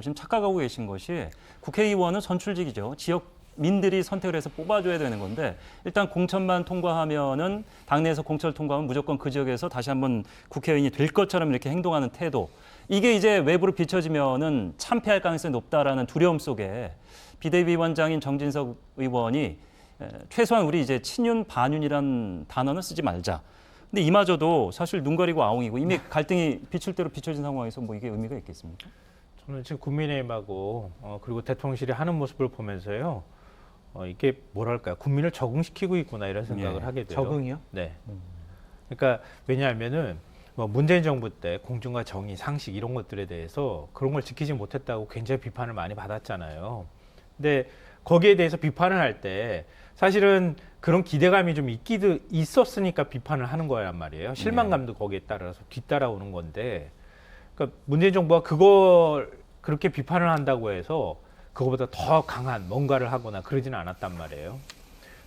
지금 착각하고 계신 것이 국회의원은 선출직이죠. 지역민들이 선택을 해서 뽑아줘야 되는 건데 일단 공천만 통과하면은 당내에서 공천을 통과하면 무조건 그 지역에서 다시 한번 국회의원이 될 것처럼 이렇게 행동하는 태도. 이게 이제 외부로 비춰지면은 참패할 가능성이 높다라는 두려움 속에 비대위원장인 정진석 의원이 최소한 우리 이제 친윤 반윤이란 단어는 쓰지 말자. 근데 이마저도 사실 눈 가리고 아웅이고 이미 갈등이 비출 대로 비춰진 상황에서 뭐 이게 의미가 있겠습니까? 저는 지금 국민의힘하고 그리고 대통령실이 하는 모습을 보면서요. 이게 뭐랄까요? 국민을 적응시키고 있구나 이런 생각을 하게 돼요. 적응이요? 네. 그러니까 왜냐하면은 뭐 문재인 정부 때 공정과 정의, 상식 이런 것들에 대해서 그런 걸 지키지 못했다고 굉장히 비판을 많이 받았잖아요. 근데 거기에 대해서 비판을 할 때 사실은 그런 기대감이 좀 있었으니까 비판을 하는 거란 말이에요. 실망감도 거기에 따라서 뒤따라오는 건데, 그러니까 문재인 정부가 그걸 그렇게 비판을 한다고 해서 그거보다 더 강한 뭔가를 하거나 그러지는 않았단 말이에요.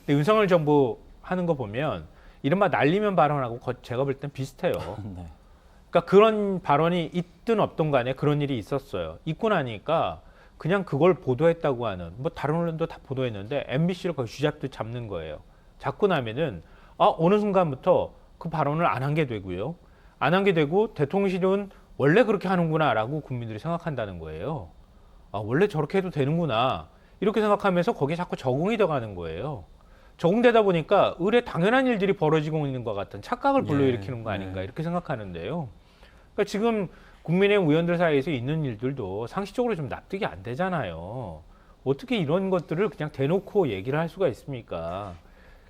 근데 윤석열 정부 하는 거 보면 이른바 날리면 발언하고 제가 볼 땐 비슷해요. 네. 그러니까 그런 발언이 있든 없든 간에 그런 일이 있었어요. 있고 나니까 그냥 그걸 보도했다고 하는, 뭐 다른 언론도 다 보도했는데 MBC를 거의 쥐잡듯 잡는 거예요. 잡고 나면은 어느 순간부터 그 발언을 안 한 게 되고요. 안 한 게 되고 대통령실은 원래 그렇게 하는구나라고 국민들이 생각한다는 거예요. 원래 저렇게 해도 되는구나 이렇게 생각하면서 거기에 자꾸 적응이 돼가는 거예요. 적응되다 보니까 의례 당연한 일들이 벌어지고 있는 것 같은 착각을 불러일으키는 거 아닌가 이렇게 생각하는데요. 그러니까 지금 국민의힘 의원들 사이에서 있는 일들도 상식적으로 좀 납득이 안 되잖아요. 어떻게 이런 것들을 그냥 대놓고 얘기를 할 수가 있습니까?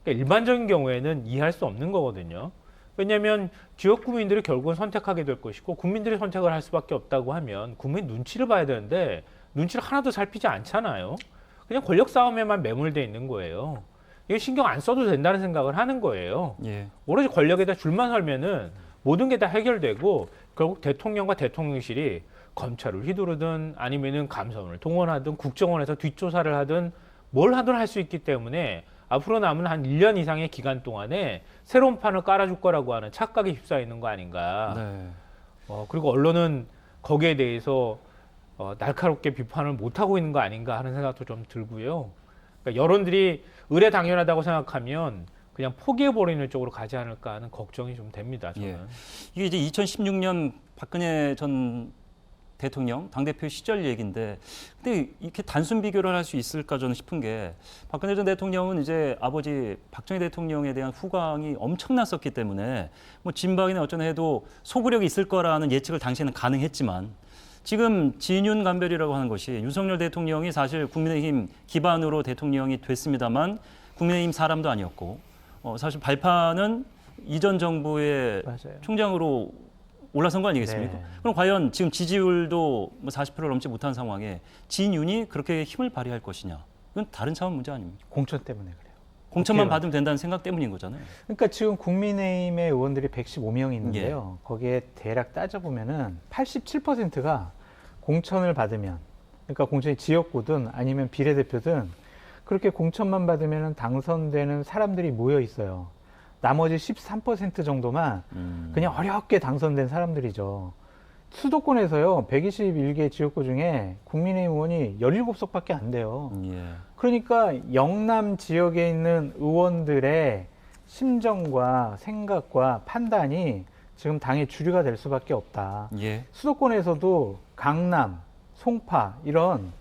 그러니까 일반적인 경우에는 이해할 수 없는 거거든요. 왜냐하면 지역 국민들이 결국은 선택하게 될 것이고 국민들이 선택을 할 수밖에 없다고 하면 국민 눈치를 봐야 되는데 눈치를 하나도 살피지 않잖아요. 그냥 권력 싸움에만 매몰돼 있는 거예요. 이거 신경 안 써도 된다는 생각을 하는 거예요. 예. 오로지 권력에다 줄만 설면은 모든 게 다 해결되고 결국 대통령과 대통령실이 검찰을 휘두르든 아니면은 감사원을 동원하든 국정원에서 뒷조사를 하든 뭘 하든 할 수 있기 때문에 앞으로 남은 한 1년 이상의 기간 동안에 새로운 판을 깔아줄 거라고 하는 착각에 휩싸여 있는 거 아닌가. 네. 그리고 언론은 거기에 대해서 날카롭게 비판을 못하고 있는 거 아닌가 하는 생각도 좀 들고요. 그러니까 여론들이 의례 당연하다고 생각하면 그냥 포기해버리는 쪽으로 가지 않을까 하는 걱정이 좀 됩니다. 저는. 예. 이게 이제 2016년 박근혜 전 대통령 당대표 시절 얘기인데, 근데 이렇게 단순 비교를 할 수 있을까 저는 싶은 게 박근혜 전 대통령은 이제 아버지 박정희 대통령에 대한 후광이 엄청났었기 때문에 뭐 진박이나 어쩌나 해도 소구력이 있을 거라는 예측을 당시에는 가능했지만 지금 진윤 감별이라고 하는 것이 윤석열 대통령이 사실 국민의힘 기반으로 대통령이 됐습니다만 국민의힘 사람도 아니었고 사실 발판은 이전 정부의 맞아요. 총장으로 올라선 거 아니겠습니까? 네. 그럼 과연 지금 지지율도 뭐 40%를 넘지 못한 상황에 진윤이 그렇게 힘을 발휘할 것이냐? 이건 다른 차원 문제 아닙니까? 공천 때문에 그래요. 공천만 받으면 된다는 생각 때문인 거잖아요. 그러니까 지금 국민의힘의 의원들이 115명이 있는데요. 거기에 대략 따져보면은 87%가 공천을 받으면, 그러니까 공천이 지역구든 아니면 비례대표든 그렇게 공천만 받으면 당선되는 사람들이 모여 있어요. 나머지 13% 정도만 그냥 어렵게 당선된 사람들이죠. 수도권에서요, 121개 지역구 중에 국민의힘 의원이 17석밖에 안 돼요. 예. 그러니까 영남 지역에 있는 의원들의 심정과 생각과 판단이 지금 당의 주류가 될 수밖에 없다. 예. 수도권에서도 강남, 송파 이런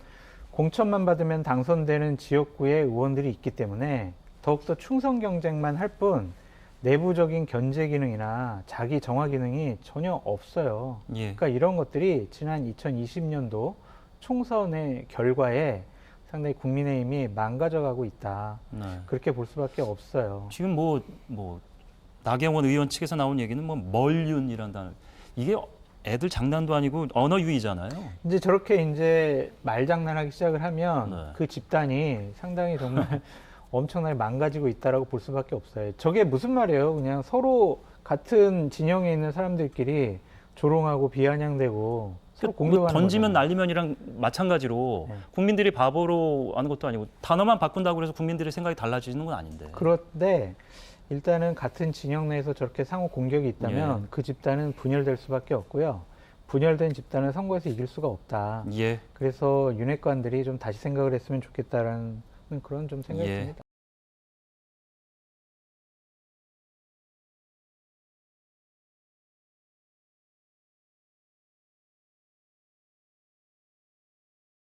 공천만 받으면 당선되는 지역구의 의원들이 있기 때문에 더욱더 충성 경쟁만 할 뿐 내부적인 견제 기능이나 자기 정화 기능이 전혀 없어요. 예. 그러니까 이런 것들이 지난 2020년도 총선의 결과에 상당히 국민의힘이 망가져가고 있다. 네. 그렇게 볼 수밖에 없어요. 지금 뭐 나경원 의원 측에서 나온 얘기는 뭐 멀윤이란 단어. 이게 애들 장난도 아니고 언어 유희잖아요. 이제 저렇게 이제 말장난하기 시작을 하면 네. 그 집단이 상당히 정말 엄청나게 망가지고 있다라고 볼 수밖에 없어요. 저게 무슨 말이에요? 그냥 서로 같은 진영에 있는 사람들끼리 조롱하고 비아냥대고 서로 공격하는 던지면 거잖아요. 날리면이랑 마찬가지로 네. 국민들이 바보로 하는 것도 아니고 단어만 바꾼다고 해서 국민들의 생각이 달라지는 건 아닌데. 그런데 일단은 같은 진영 내에서 저렇게 상호 공격이 있다면 예. 그 집단은 분열될 수밖에 없고요. 분열된 집단을 선거에서 이길 수가 없다. 예. 그래서 윤핵관들이 좀 다시 생각을 했으면 좋겠다라는 그런 좀 생각이 예. 듭니다.